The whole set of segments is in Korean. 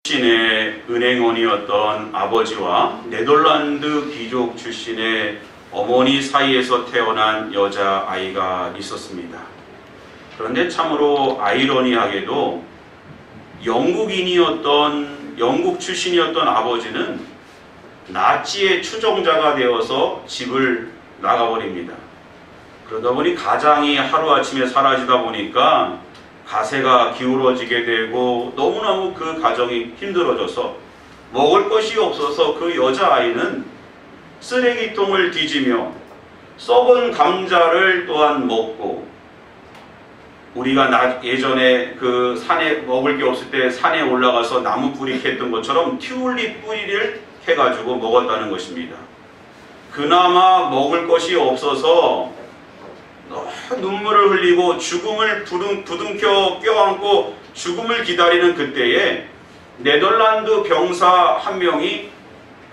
출신의 은행원이었던 아버지와 네덜란드 귀족 출신의 어머니 사이에서 태어난 여자아이가 있었습니다. 그런데 참으로 아이러니하게도 영국 출신이었던 아버지는 나치의 추종자가 되어서 집을 나가버립니다. 그러다 보니 가장이 하루아침에 사라지다 보니까 가세가 기울어지게 되고 너무너무 그 가정이 힘들어져서 먹을 것이 없어서 그 여자아이는 쓰레기통을 뒤지며 썩은 감자를 또한 먹고, 우리가 예전에 그 산에 먹을 게 없을 때 산에 올라가서 나무 뿌리 캤던 것처럼 튤립 뿌리를 캐가지고 먹었다는 것입니다. 그나마 먹을 것이 없어서 눈물을 흘리고 죽음을 부둥켜 껴안고 죽음을 기다리는 그때에 네덜란드 병사 한 명이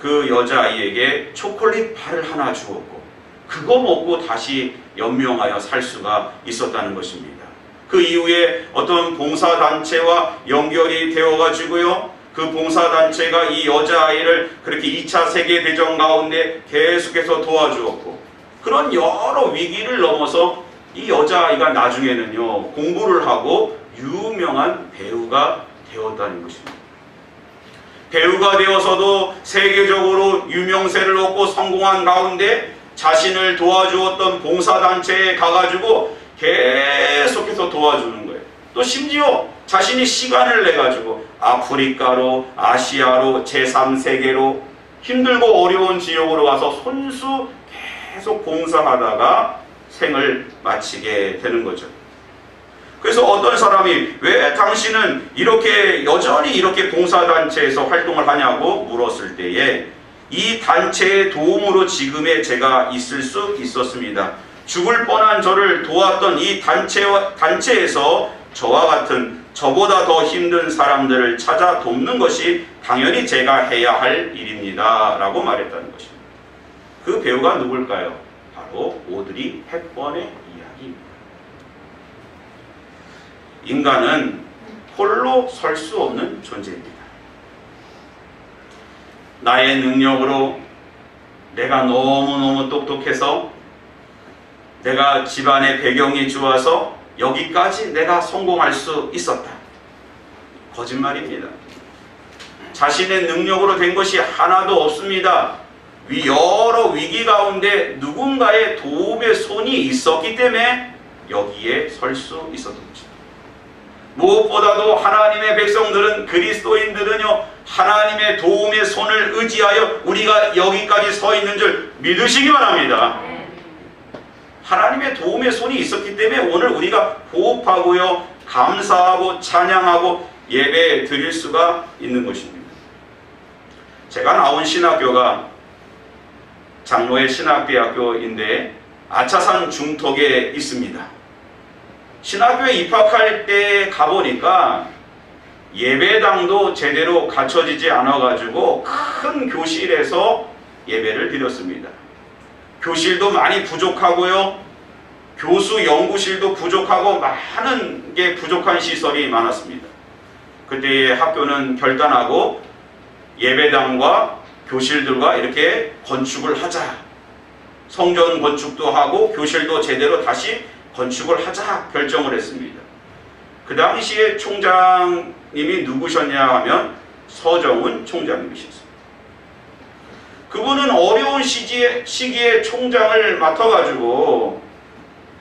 그 여자아이에게 초콜릿 바를 하나 주었고, 그거 먹고 다시 연명하여 살 수가 있었다는 것입니다. 그 이후에 어떤 봉사단체와 연결이 되어가지고요, 그 봉사단체가 이 여자아이를 그렇게 2차 세계대전 가운데 계속해서 도와주었고, 그런 여러 위기를 넘어서 이 여자아이가 나중에는요 공부를 하고 유명한 배우가 되었다는 것입니다. 배우가 되어서도 세계적으로 유명세를 얻고 성공한 가운데 자신을 도와주었던 봉사단체에 가가지고 계속해서 도와주는 거예요. 또 심지어 자신이 시간을 내가지고 아프리카로, 아시아로, 제3세계로 힘들고 어려운 지역으로 가서 손수 계속 봉사하다가 생을 마치게 되는 거죠. 그래서 어떤 사람이 왜 당신은 여전히 이렇게 봉사단체에서 활동을 하냐고 물었을 때에 이 단체의 도움으로 지금의 제가 있을 수 있었습니다. 죽을 뻔한 저를 도왔던 이 단체에서 저와 같은 저보다 더 힘든 사람들을 찾아 돕는 것이 당연히 제가 해야 할 일입니다 라고 말했다는 것입니다. 그 배우가 누굴까요? 바로 오드리 헵번의 이야기입니다. 인간은 홀로 설 수 없는 존재입니다. 나의 능력으로 내가 너무너무 똑똑해서 내가 집안의 배경이 좋아서 여기까지 내가 성공할 수 있었다. 거짓말입니다. 자신의 능력으로 된 것이 하나도 없습니다. 여러 위기 가운데 누군가의 도움의 손이 있었기 때문에 여기에 설 수 있었던 것입니다. 무엇보다도 하나님의 백성들은, 그리스도인들은요, 하나님의 도움의 손을 의지하여 우리가 여기까지 서 있는 줄 믿으시기 바랍니다. 하나님의 도움의 손이 있었기 때문에 오늘 우리가 호흡하고요, 감사하고 찬양하고 예배 드릴 수가 있는 것입니다. 제가 나온 신학교가 장로의 신학대학교인데 아차산 중턱에 있습니다. 신학교에 입학할 때 가보니까 예배당도 제대로 갖춰지지 않아가지고 큰 교실에서 예배를 드렸습니다. 교실도 많이 부족하고요, 교수 연구실도 부족하고 많은 게 부족한 시설이 많았습니다. 그때 학교는 결단하고 예배당과 교실들과 이렇게 건축을 하자, 성전 건축도 하고 교실도 제대로 다시 건축을 하자 결정을 했습니다. 그 당시에 총장님이 누구셨냐 하면 서정훈 총장님이셨습니다. 그분은 어려운 시기에 총장을 맡아가지고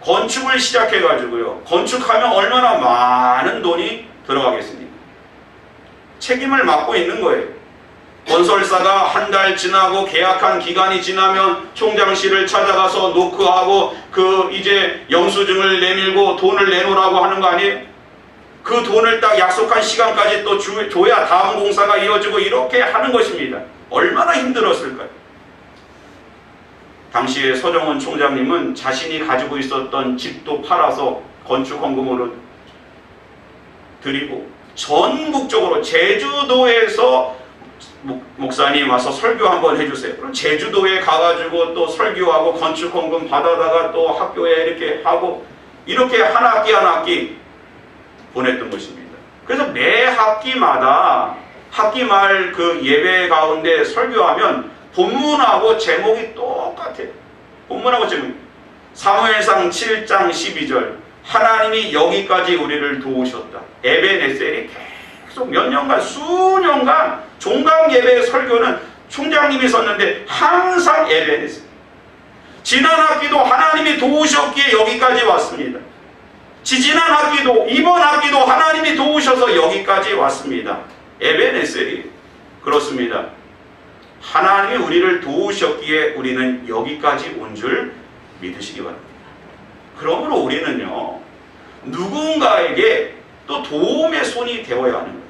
건축을 시작해가지고요, 건축하면 얼마나 많은 돈이 들어가겠습니까? 책임을 맡고 있는 거예요. 건설사가 한 달 지나고 계약한 기간이 지나면 총장실을 찾아가서 노크하고 이제 영수증을 내밀고 돈을 내놓으라고 하는 거 아니에요? 그 돈을 딱 약속한 시간까지 또 줘야 다음 공사가 이어지고 이렇게 하는 것입니다. 얼마나 힘들었을까요? 당시에 서정훈 총장님은 자신이 가지고 있었던 집도 팔아서 건축헌금으로 드리고, 전국적으로 제주도에서 목사님 와서 설교 한번 해주세요. 그럼 제주도에 가가지고 또 설교하고 건축헌금 받아다가 또 학교에 이렇게 하고, 이렇게 한 학기 한 학기 보냈던 것입니다. 그래서 매 학기마다 학기 말 그 예배 가운데 설교하면 본문하고 제목이 똑같아요. 본문하고 제목이. 사무엘상 7장 12절. 하나님이 여기까지 우리를 도우셨다. 에벤에셀이 계속 몇 년간, 수년간 종강 예배 설교는 총장님이 썼는데 항상 에벤에셀. 지난 학기도 하나님이 도우셨기에 여기까지 왔습니다. 지지난 학기도, 이번 학기도 하나님이 도우셔서 여기까지 왔습니다. 에벤에셀이 그렇습니다. 하나님이 우리를 도우셨기에 우리는 여기까지 온 줄 믿으시기 바랍니다. 그러므로 우리는요, 누군가에게 또 도움의 손이 되어야 하는 거예요.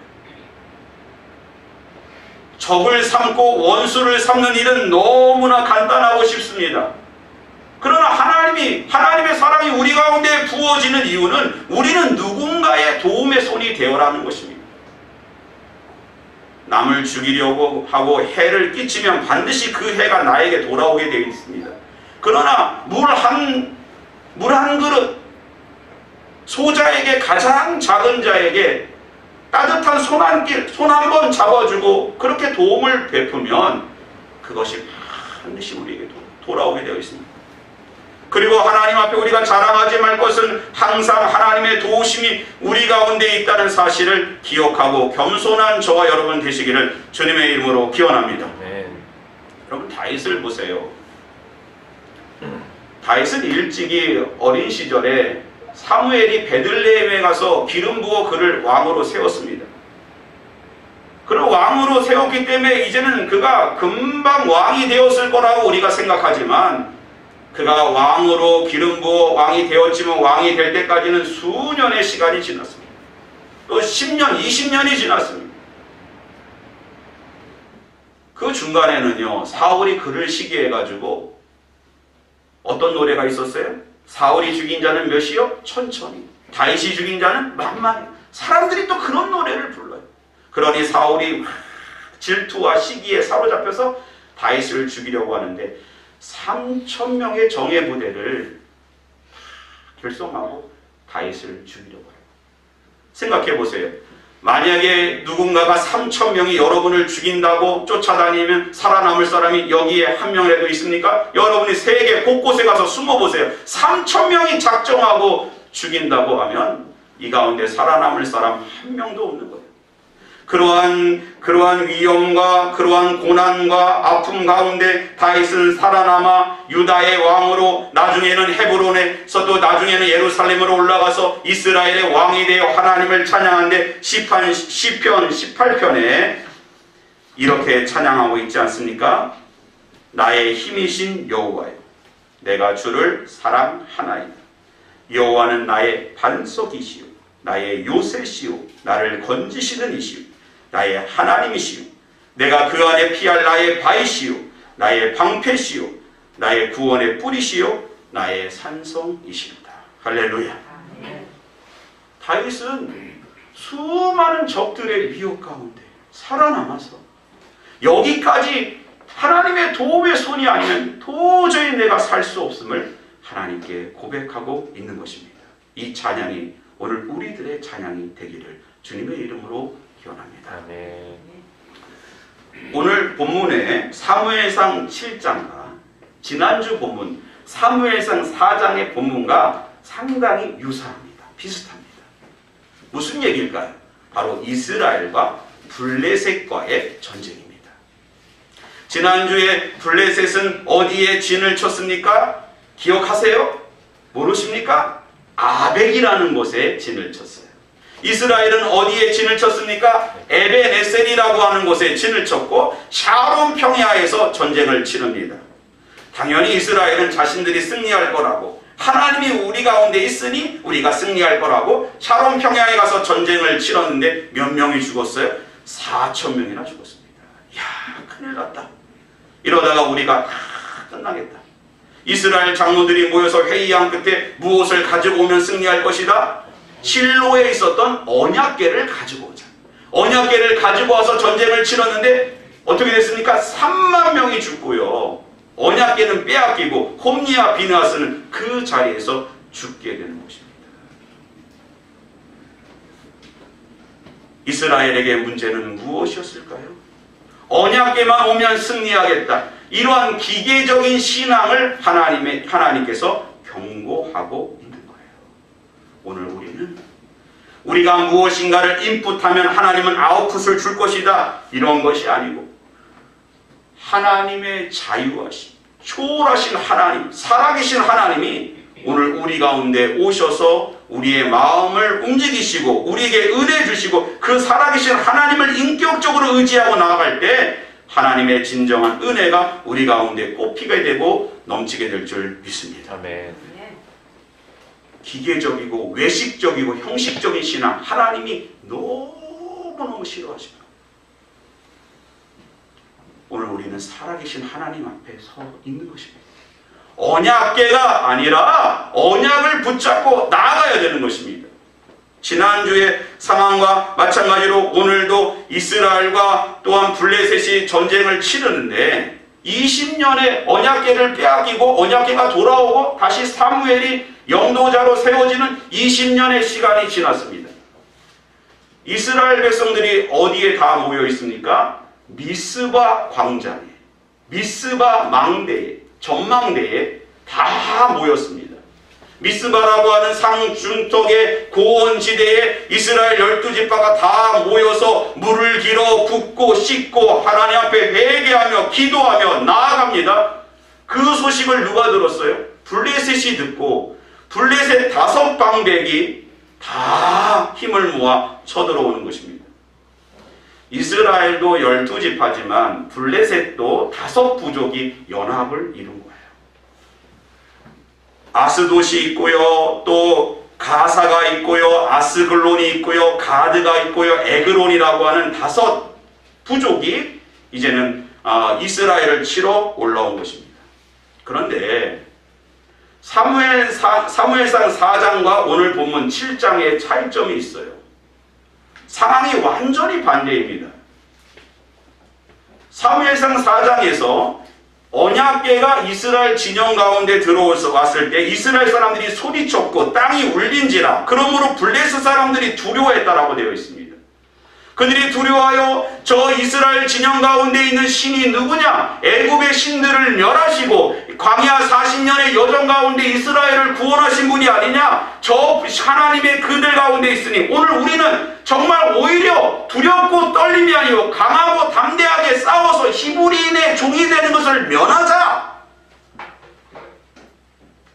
적을 삼고 원수를 삼는 일은 너무나 간단하고 쉽습니다. 그러나 하나님의 사랑이 우리 가운데 부어지는 이유는 우리는 누군가의 도움의 손이 되어라는 것입니다. 남을 죽이려고 하고 해를 끼치면 반드시 그 해가 나에게 돌아오게 되어 있습니다. 그러나 물 한 그릇, 소자에게, 가장 작은 자에게 따뜻한 손 한 번 잡아주고 그렇게 도움을 베푸면 그것이 반드시 우리에게 돌아오게 되어 있습니다. 그리고 하나님 앞에 우리가 자랑하지 말 것은 항상 하나님의 도우심이 우리 가운데 있다는 사실을 기억하고 겸손한 저와 여러분 되시기를 주님의 이름으로 기원합니다. 네. 여러분 다윗을 보세요. 다윗은 일찍이 어린 시절에 사무엘이 베들레헴에 가서 기름 부어 그를 왕으로 세웠습니다. 그를 왕으로 세웠기 때문에 이제는 그가 금방 왕이 되었을 거라고 우리가 생각하지만 그가 왕으로 기름 부어 왕이 되었지만 왕이 될 때까지는 수년의 시간이 지났습니다. 또 10년, 20년이 지났습니다. 그 중간에는요, 사울이 그를 시기해가지고 어떤 노래가 있었어요? 사울이 죽인 자는 몇이요? 천천히. 다윗이 죽인 자는 만만히. 사람들이 또 그런 노래를 불러요. 그러니 사울이 질투와 시기에 사로잡혀서 다윗을 죽이려고 하는데 3,000명의 정예 부대를 결성하고 다윗을 죽이려고 해요. 생각해 보세요. 만약에 누군가가 3,000명이 여러분을 죽인다고 쫓아다니면 살아남을 사람이 여기에 한 명이라도 있습니까? 여러분이 세계 곳곳에 가서 숨어보세요. 3,000명이 작정하고 죽인다고 하면 이 가운데 살아남을 사람 한 명도 없는 거예요. 그러한 위험과 그러한 고난과 아픔 가운데 다윗은 살아남아 유다의 왕으로, 나중에는 헤브론에서 또 나중에는 예루살렘으로 올라가서 이스라엘의 왕이 되어 하나님을 찬양하는데 시편 18편에 이렇게 찬양하고 있지 않습니까? 나의 힘이신 여호와여, 내가 주를 사랑하나이다. 여호와는 나의 반석이시오, 나의 요새시오, 나를 건지시는 이시오, 나의 하나님이시오, 내가 그 안에 피할 나의 바위시오, 나의 방패시오, 나의 구원의 뿌리시오, 나의 산성이시로다. 할렐루야. 다윗은 수많은 적들의 위협 가운데 살아남아서 여기까지 하나님의 도움의 손이 아니면 도저히 내가 살 수 없음을 하나님께 고백하고 있는 것입니다. 이 찬양이 오늘 우리들의 찬양이 되기를 주님의 이름으로 기원합니다. 아멘. 오늘 본문에 사무엘상 7장과 지난주 본문 사무엘상 4장의 본문과 상당히 유사합니다. 비슷합니다. 무슨 얘기일까요? 바로 이스라엘과 블레셋과의 전쟁입니다. 지난주에 블레셋은 어디에 진을 쳤습니까? 기억하세요? 모르십니까? 아벡이라는 곳에 진을 쳤어요. 이스라엘은 어디에 진을 쳤습니까? 에벤에셀이라고 하는 곳에 진을 쳤고 샤론 평야에서 전쟁을 치릅니다. 당연히 이스라엘은 자신들이 승리할 거라고, 하나님이 우리 가운데 있으니 우리가 승리할 거라고 샤론 평야에 가서 전쟁을 치렀는데 몇 명이 죽었어요? 4,000명이나 죽었습니다. 이야, 큰일 났다. 이러다가 우리가 끝나겠다. 이스라엘 장로들이 모여서 회의한 끝에 무엇을 가지고 오면 승리할 것이다? 실로에 있었던 언약궤를 가지고 오자. 언약궤를 가지고 와서 전쟁을 치렀는데 어떻게 됐습니까? 3만 명이 죽고요. 언약궤는 빼앗기고 홈니와 비느하스는 그 자리에서 죽게 되는 것입니다. 이스라엘에게 문제는 무엇이었을까요? 언약궤만 오면 승리하겠다. 이러한 기계적인 신앙을 하나님께서 경고하고 있는 거예요. 오늘 우리는 우리가 무엇인가를 인풋하면 하나님은 아웃풋을 줄 것이다. 이런 것이 아니고 하나님의 자유하신 초월하신 하나님, 살아계신 하나님이 오늘 우리 가운데 오셔서 우리의 마음을 움직이시고 우리에게 은혜 주시고 그 살아계신 하나님을 인격적으로 의지하고 나아갈 때 하나님의 진정한 은혜가 우리 가운데 꽃피게 되고 넘치게 될 줄 믿습니다. 아멘. 기계적이고 외식적이고 형식적인 신앙 하나님이 너무너무 싫어하십니다. 오늘 우리는 살아계신 하나님 앞에 서 있는 것입니다. 언약궤가 아니라 언약을 붙잡고 나아가야 되는 것입니다. 지난주의 상황과 마찬가지로 오늘도 이스라엘과 또한 블레셋이 전쟁을 치르는데 20년의 언약궤를 빼앗기고 언약궤가 돌아오고 다시 사무엘이 영도자로 세워지는 20년의 시간이 지났습니다. 이스라엘 백성들이 어디에 다 모여 있습니까? 미스바 광장에, 미스바 망대에, 전망대에 다 모였습니다. 미스바라고 하는 상중턱의 고원지대에 이스라엘 12지파가 다 모여서 물을 길어 붓고 씻고 하나님 앞에 회개하며 기도하며 나아갑니다. 그 소식을 누가 들었어요? 블레셋이 듣고 블레셋 5방백이 다 힘을 모아 쳐들어오는 것입니다. 이스라엘도 12지파지만 블레셋도 5부족이 연합을 이룬 거예요. 아스돗이 있고요, 또 가사가 있고요, 아스글론이 있고요, 가드가 있고요, 에그론이라고 하는 5부족이 이제는 이스라엘을 치러 올라온 것입니다. 그런데 사무엘상 4장과 오늘 본문 7장의 차이점이 있어요. 상황이 완전히 반대입니다. 사무엘상 4장에서 언약궤가 이스라엘 진영 가운데 들어왔을 때 이스라엘 사람들이 소리쳤고 땅이 울린지라 그러므로 블레셋 사람들이 두려워했다라고 되어 있습니다. 그들이 두려워하여 저 이스라엘 진영 가운데 있는 신이 누구냐? 애굽의 신들을 멸하시고 광야 40년의 여정 가운데 이스라엘을 구원하신 분이 아니냐? 저 하나님의 그들 가운데 있으니 오늘 우리는 정말 오히려 두렵고 떨림이 아니고 강하고 담대하게 싸워서 히브리인의 종이 되는 것을 면하자.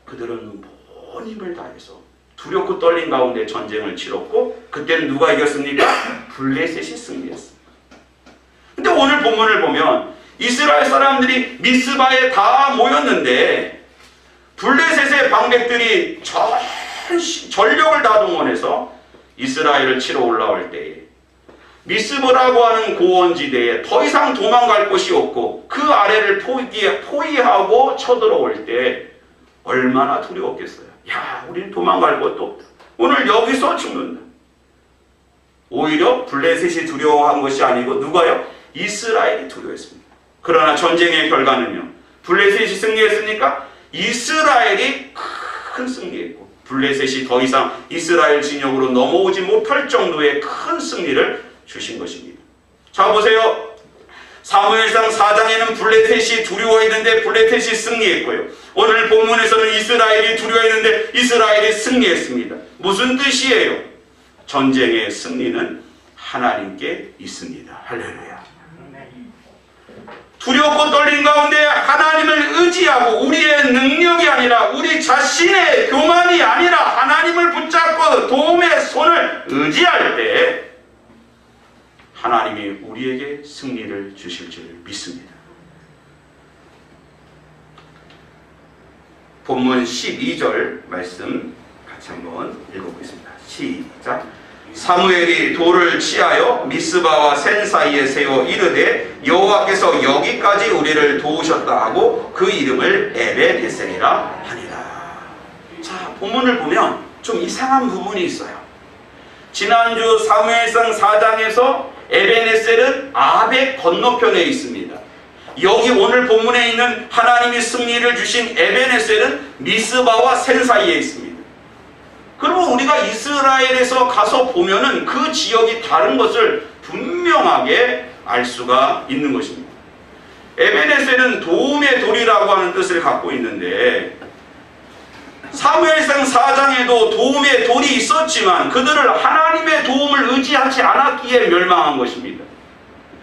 그들은 온 힘을 다해서 두렵고 떨림 가운데 전쟁을 치렀고 그때는 누가 이겼습니까? 블레셋이 승리했습니다. 근데 오늘 본문을 보면 이스라엘 사람들이 미스바에 다 모였는데 블레셋의 방백들이 전력을 다 동원해서 이스라엘을 치러 올라올 때에 미스바라고 하는 고원지대에 더 이상 도망갈 곳이 없고 그 아래를 포위하고 쳐들어올 때 얼마나 두려웠겠어요. 야, 우리는 도망갈 곳도 없다. 오늘 여기서 죽는다. 오히려 블레셋이 두려워한 것이 아니고 누가요? 이스라엘이 두려워했습니다. 그러나 전쟁의 결과는요. 블레셋이 승리했습니까? 이스라엘이 큰 승리했고 블레셋이 더 이상 이스라엘 진영으로 넘어오지 못할 정도의 큰 승리를 주신 것입니다. 자 보세요. 사무엘상 4장에는 블레셋이 두려워했는데 블레셋이 승리했고요. 오늘 본문에서는 이스라엘이 두려워했는데 이스라엘이 승리했습니다. 무슨 뜻이에요? 전쟁의 승리는 하나님께 있습니다. 할렐루야. 두렵고 떨린 가운데 하나님을 의지하고 우리의 능력이 아니라 우리 자신의 교만이 아니라 하나님을 붙잡고 도움의 손을 의지할 때 하나님이 우리에게 승리를 주실 줄 믿습니다. 본문 12절 말씀 같이 한번 읽어보겠습니다. 시작. 사무엘이 돌을 취하여 미스바와 센 사이에 세워 이르되 여호와께서 여기까지 우리를 도우셨다 하고 그 이름을 에벤에셀이라 하니라. 자, 본문을 보면 좀 이상한 부분이 있어요. 지난주 사무엘상 4장에서 에벤에셀은 아벡 건너편에 있습니다. 여기 오늘 본문에 있는 하나님이 승리를 주신 에벤에셀은 미스바와 센 사이에 있습니다. 그리고 우리가 이스라엘에서 가서 보면은 그 지역이 다른 것을 분명하게 알 수가 있는 것입니다. 에베네셀은 도움의 돌이라고 하는 뜻을 갖고 있는데 사무엘상 4장에도 도움의 돌이 있었지만 그들을 하나님의 도움을 의지하지 않았기에 멸망한 것입니다.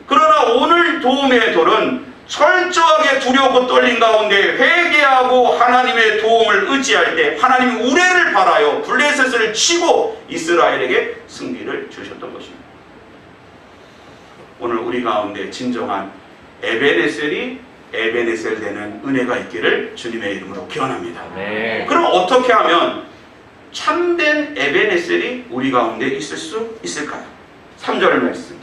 그러나 오늘 도움의 돌은 철저하게 두려고 떨린 가운데 회개하고 하나님의 도움을 의지할 때 하나님이 우레를 발하여 블레셋을 치고 이스라엘에게 승리를 주셨던 것입니다. 오늘 우리 가운데 진정한 에베네셀이 에베네셀 되는 은혜가 있기를 주님의 이름으로 기원합니다. 네. 그럼 어떻게 하면 참된 에베네셀이 우리 가운데 있을 수 있을까요? 3절 말씀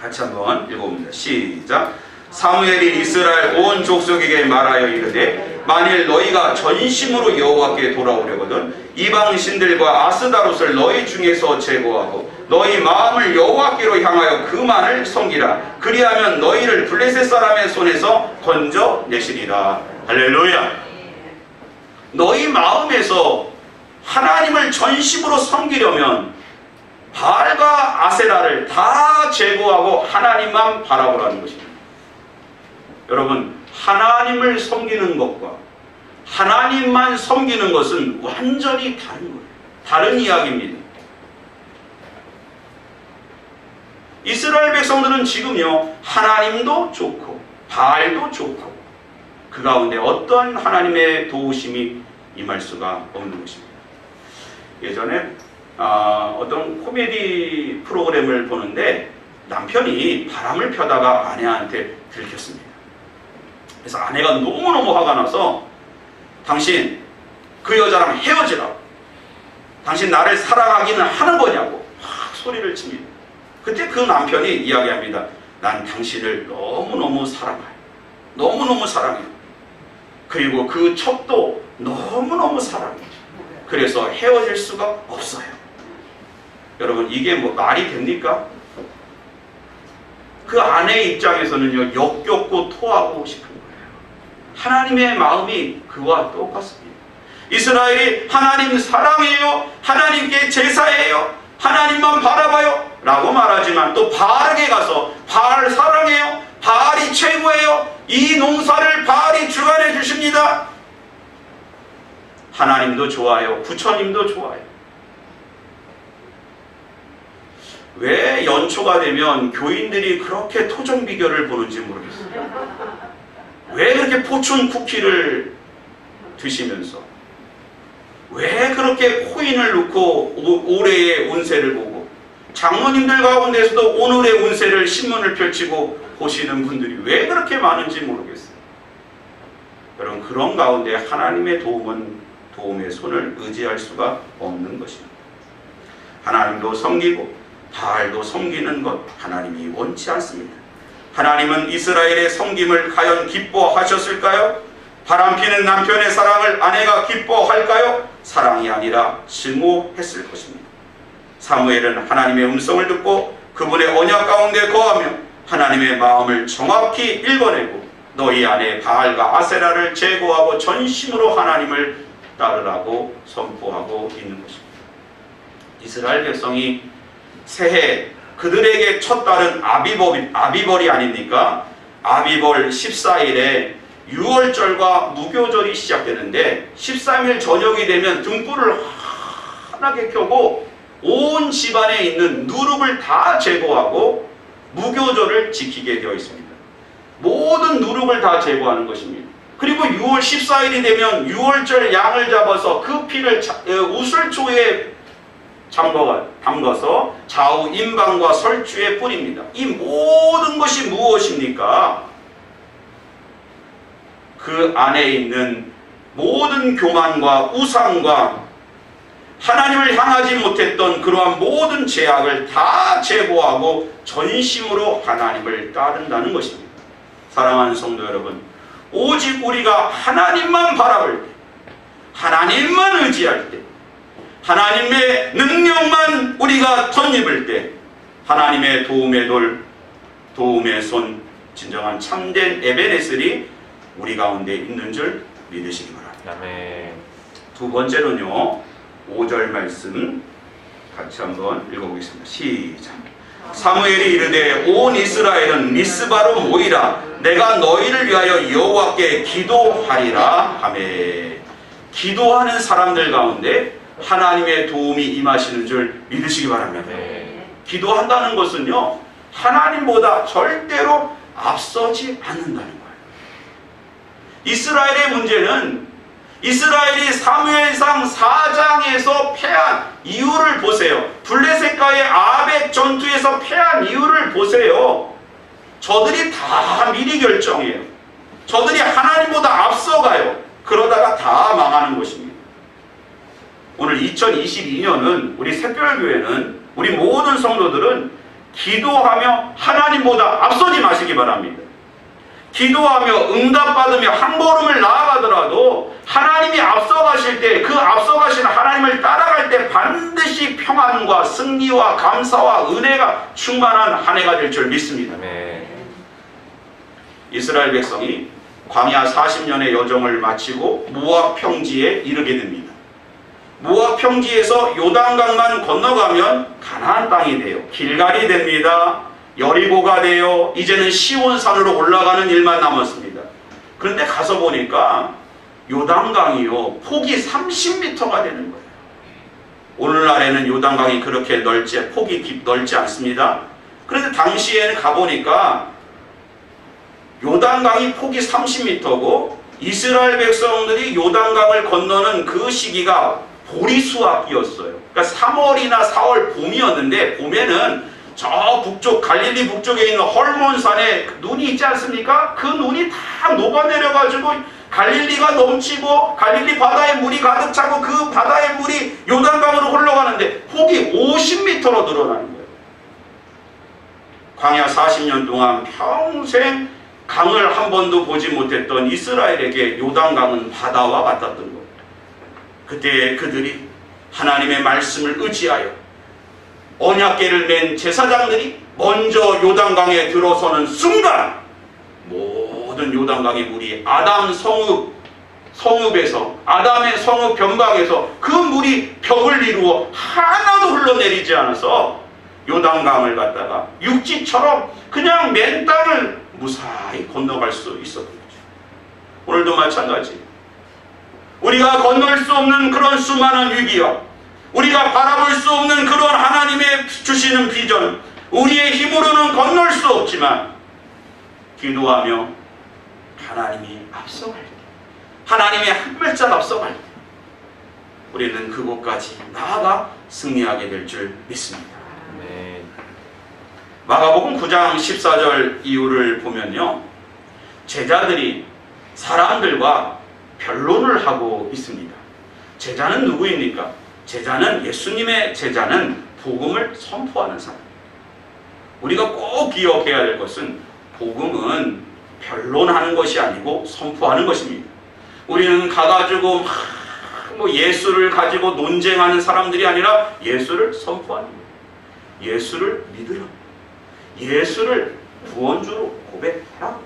같이 한번 읽어봅니다. 시작. 사무엘이 이스라엘 온 족속에게 말하여 이르되 만일 너희가 전심으로 여호와께 돌아오려거든 이방 신들과 아스다롯을 너희 중에서 제거하고 너희 마음을 여호와께로 향하여 그만을 섬기라. 그리하면 너희를 블레셋 사람의 손에서 건져내시리라. 할렐루야. 너희 마음에서 하나님을 전심으로 섬기려면 바알과 아세라를 다 제거하고 하나님만 바라보라는 것입니다. 여러분, 하나님을 섬기는 것과 하나님만 섬기는 것은 완전히 다른 거예요. 다른 이야기입니다. 이스라엘 백성들은 지금요 하나님도 좋고 바알도 좋고 그 가운데 어떤 하나님의 도우심이 임할 수가 없는 것입니다. 예전에 어떤 코미디 프로그램을 보는데 남편이 바람을 펴다가 아내한테 들켰습니다. 그래서 아내가 너무너무 화가 나서 당신 그 여자랑 헤어지라고, 당신 나를 사랑하기는 하는 거냐고 막 소리를 칩니다. 그때 그 남편이 이야기합니다. 난 당신을 너무너무 사랑해요. 너무너무 사랑해요. 그리고 그 첩도 너무너무 사랑해요. 그래서 헤어질 수가 없어요. 여러분, 이게 뭐 말이 됩니까? 그 아내의 입장에서는요 역겹고 토하고 싶은 거예요. 하나님의 마음이 그와 똑같습니다. 이스라엘이 하나님 사랑해요, 하나님께 제사해요, 하나님만 바라봐요 라고 말하지만 또 바알에게 가서 바알 사랑해요, 바알이 최고예요, 이 농사를 바알이 주관해 주십니다, 하나님도 좋아요, 부처님도 좋아요. 왜 연초가 되면 교인들이 그렇게 토종 비결을 보는지 모르겠어요. 왜 그렇게 포춘 쿠키를 드시면서 왜 그렇게 코인을 넣고 올해의 운세를 보고 장로님들 가운데서도 오늘의 운세를 신문을 펼치고 보시는 분들이 왜 그렇게 많은지 모르겠어요. 여러분, 그런 가운데 하나님의 도움의 손을 의지할 수가 없는 것입니다. 하나님도 섬기고 바알도 섬기는 것 하나님이 원치 않습니다. 하나님은 이스라엘의 섬김을 과연 기뻐하셨을까요? 바람피는 남편의 사랑을 아내가 기뻐할까요? 사랑이 아니라 증오했을 것입니다. 사무엘은 하나님의 음성을 듣고 그분의 언약 가운데 거하며 하나님의 마음을 정확히 읽어내고 너희 안에 바알과 아세라를 제거하고 전심으로 하나님을 따르라고 선포하고 있는 것입니다. 이스라엘 백성이 새해 그들에게 첫 달은 아비벌이 아닙니까? 아비벌 14일에 유월절과 무교절이 시작되는데 13일 저녁이 되면 등불을 환하게 켜고 온 집안에 있는 누룩을 다 제거하고 무교절을 지키게 되어 있습니다. 모든 누룩을 다 제거하는 것입니다. 그리고 6월 14일이 되면 유월절 양을 잡아서 그 피를 우슬초에 담가서 좌우 임방과 설주에 뿌립니다. 이 모든 것이 무엇입니까? 그 안에 있는 모든 교만과 우상과 하나님을 향하지 못했던 그러한 모든 죄악을 다 제거하고 전심으로 하나님을 따른다는 것입니다. 사랑하는 성도 여러분, 오직 우리가 하나님만 바라볼 때, 하나님만 의지할 때, 하나님의 능력만 우리가 덧입을 때 하나님의 도움의 손, 진정한 참된 에베네셀이 우리 가운데 있는 줄 믿으시기 바랍니다. 아멘. 두 번째는요, 5절 말씀 같이 한번 읽어보겠습니다. 시작. 사무엘이 이르되 온 이스라엘은 미스바로 모이라. 내가 너희를 위하여 여호와께 기도하리라 하매. 기도하는 사람들 가운데 하나님의 도움이 임하시는 줄 믿으시기 바랍니다. 기도한다는 것은요, 하나님보다 절대로 앞서지 않는다는 거예요. 이스라엘의 문제는 이스라엘이 사무엘상 4장에서 패한 이유를 보세요. 블레셋과의 아벡 전투에서 패한 이유를 보세요. 저들이 다 미리 결정해요. 저들이 하나님보다 앞서가요. 그러다가 다 망하는 것입니다. 오늘 2022년은 우리 새별교회는, 우리 모든 성도들은 기도하며 하나님보다 앞서지 마시기 바랍니다. 기도하며 응답받으며 한 걸음을 나아가더라도 하나님이 앞서가실 때, 그 앞서가시는 하나님을 따라갈 때 반드시 평안과 승리와 감사와 은혜가 충만한 한 해가 될 줄 믿습니다. 이스라엘 백성이 광야 40년의 여정을 마치고 모압 평지에 이르게 됩니다. 모압 평지에서 요단강만 건너가면 가나안 땅이 돼요. 길갈이 됩니다. 여리고가 돼요. 이제는 시온산으로 올라가는 일만 남았습니다. 그런데 가서 보니까 요단강이요, 폭이 30m가 되는 거예요. 오늘날에는 요단강이 그렇게 폭이 넓지 않습니다. 그런데 당시에는 가보니까 요단강이 폭이 30m고 이스라엘 백성들이 요단강을 건너는 그 시기가 보리수확기였어요. 그러니까 3월이나 4월 봄이었는데, 봄에는 저 북쪽, 갈릴리 북쪽에 있는 헐몬산에 눈이 있지 않습니까? 그 눈이 다 녹아내려가지고 갈릴리가 넘치고 갈릴리 바다에 물이 가득 차고 그 바다의 물이 요단강으로 흘러가는데 폭이 50m로 늘어나는 거예요. 광야 40년 동안 평생 강을 한 번도 보지 못했던 이스라엘에게 요단강은 바다와 같았던 거예요. 그때 그들이 하나님의 말씀을 의지하여 언약궤를 맨 제사장들이 먼저 요단강에 들어서는 순간 모든 요단강의 물이 아담 성읍에서, 아담의 성읍 변방에서 그 물이 벽을 이루어 하나도 흘러내리지 않아서 요단강을 갖다가 육지처럼 그냥 맨 땅을 무사히 건너갈 수 있었던 거죠. 오늘도 마찬가지. 우리가 건널 수 없는 그런 수많은 위기와 우리가 바라볼 수 없는 그런 하나님의 주시는 비전, 우리의 힘으로는 건널 수 없지만 기도하며 하나님이 앞서갈 때, 하나님의 한 발짝 앞서갈 때 우리는 그곳까지 나아가 승리하게 될 줄 믿습니다. 마가복음 9장 14절 이후를 보면요, 제자들이 사람들과 변론을 하고 있습니다. 제자는 누구입니까? 제자는, 예수님의 제자는 복음을 선포하는 사람. 우리가 꼭 기억해야 될 것은 복음은 변론하는 것이 아니고 선포하는 것입니다. 우리는 가가지고 예수를 가지고 논쟁하는 사람들이 아니라 예수를 선포하는 거예요. 예수를 믿으라. 예수를 구원주로 고백해라.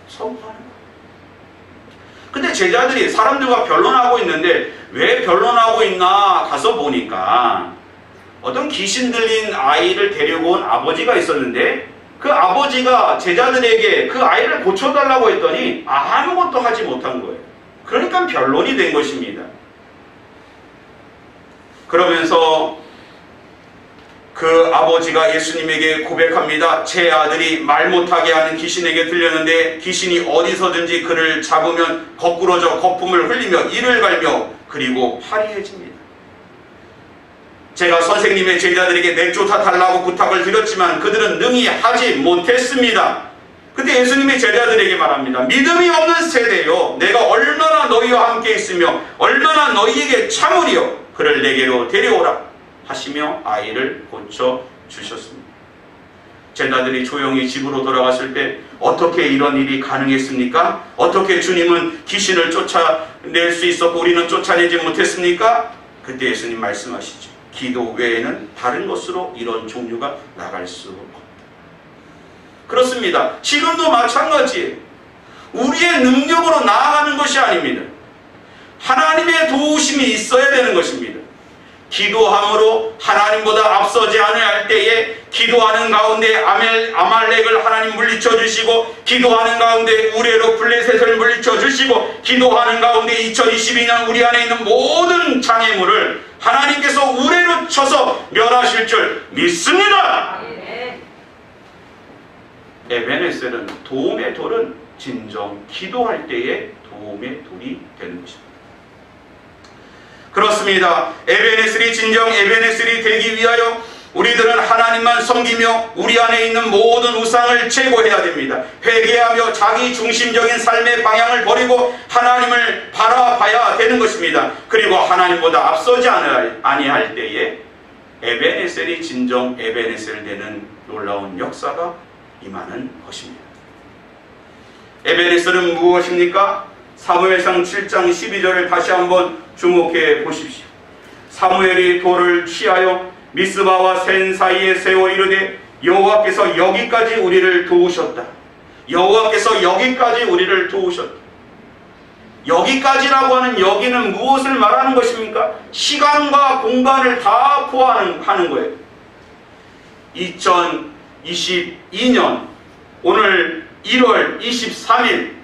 선포하는 거예요. 근데 제자들이 사람들과 변론하고 있는데 왜 변론하고 있나 가서 보니까 어떤 귀신 들린 아이를 데리고 온 아버지가 있었는데 그 아버지가 제자들에게 그 아이를 고쳐달라고 했더니 아무것도 하지 못한 거예요. 그러니까 변론이 된 것입니다. 그러면서 그 아버지가 예수님에게 고백합니다. 제 아들이 말 못하게 하는 귀신에게 들렸는데 귀신이 어디서든지 그를 잡으면 거꾸러져 거품을 흘리며 이를 갈며 그리고 파리해집니다. 제가 선생님의 제자들에게 내쫓아 달라고 부탁을 드렸지만 그들은 능히 하지 못했습니다. 그때 예수님이 제자들에게 말합니다. 믿음이 없는 세대요, 내가 얼마나 너희와 함께 있으며 얼마나 너희에게 참으리요, 그를 내게로 데려오라 하시며 아이를 고쳐주셨습니다. 제자들이 조용히 집으로 돌아갔을 때 어떻게 이런 일이 가능했습니까? 어떻게 주님은 귀신을 쫓아낼 수 있었고 우리는 쫓아내지 못했습니까? 그때 예수님 말씀하시죠. 기도 외에는 다른 것으로 이런 종류가 나갈 수 없다. 그렇습니다. 지금도 마찬가지예요. 우리의 능력으로 나아가는 것이 아닙니다. 하나님의 도우심이 있어야 되는 것입니다. 기도함으로 하나님보다 앞서지 않을 때에 기도하는 가운데 아말렉을 하나님 물리쳐 주시고, 기도하는 가운데 우레로 블레셋을 물리쳐 주시고, 기도하는 가운데 2022년 우리 안에 있는 모든 장애물을 하나님께서 우레로 쳐서 멸하실 줄 믿습니다. 에베네셀은 도움의 돌은 진정 기도할 때에 도움의 돌이 되는 것입니다. 그렇습니다. 에베네셀이 진정 에베네셀이 되기 위하여 우리들은 하나님만 섬기며 우리 안에 있는 모든 우상을 제거해야 됩니다. 회개하며 자기 중심적인 삶의 방향을 버리고 하나님을 바라봐야 되는 것입니다. 그리고 하나님보다 앞서지 아니할 때에 에베네셀이 진정 에베네셀 되는 놀라운 역사가 임하는 것입니다. 에베네셀은 무엇입니까? 사무엘상 7장 12절을 다시 한번 주목해 보십시오. 사무엘이 돌을 취하여 미스바와 센 사이에 세워 이르되 여호와께서 여기까지 우리를 도우셨다. 여호와께서 여기까지 우리를 도우셨다. 여기까지라고 하는 여기는 무엇을 말하는 것입니까? 시간과 공간을 다 포함하는 거예요. 2022년 오늘 1월 23일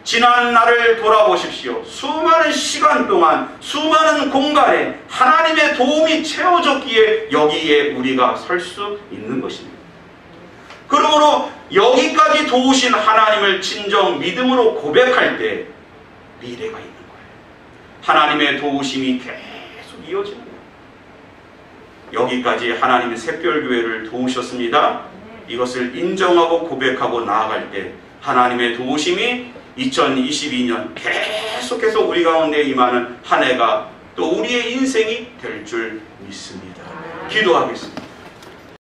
지난 날을 돌아보십시오. 수많은 시간 동안 수많은 공간에 하나님의 도움이 채워졌기에 여기에 우리가 설 수 있는 것입니다. 그러므로 여기까지 도우신 하나님을 진정 믿음으로 고백할 때 미래가 있는 거예요. 하나님의 도우심이 계속 이어지는 거예요. 여기까지 하나님의 샛별교회를 도우셨습니다. 이것을 인정하고 고백하고 나아갈 때 하나님의 도우심이 2022년 계속해서 우리 가운데 임하는 한 해가 또 우리의 인생이 될 줄 믿습니다. 기도하겠습니다.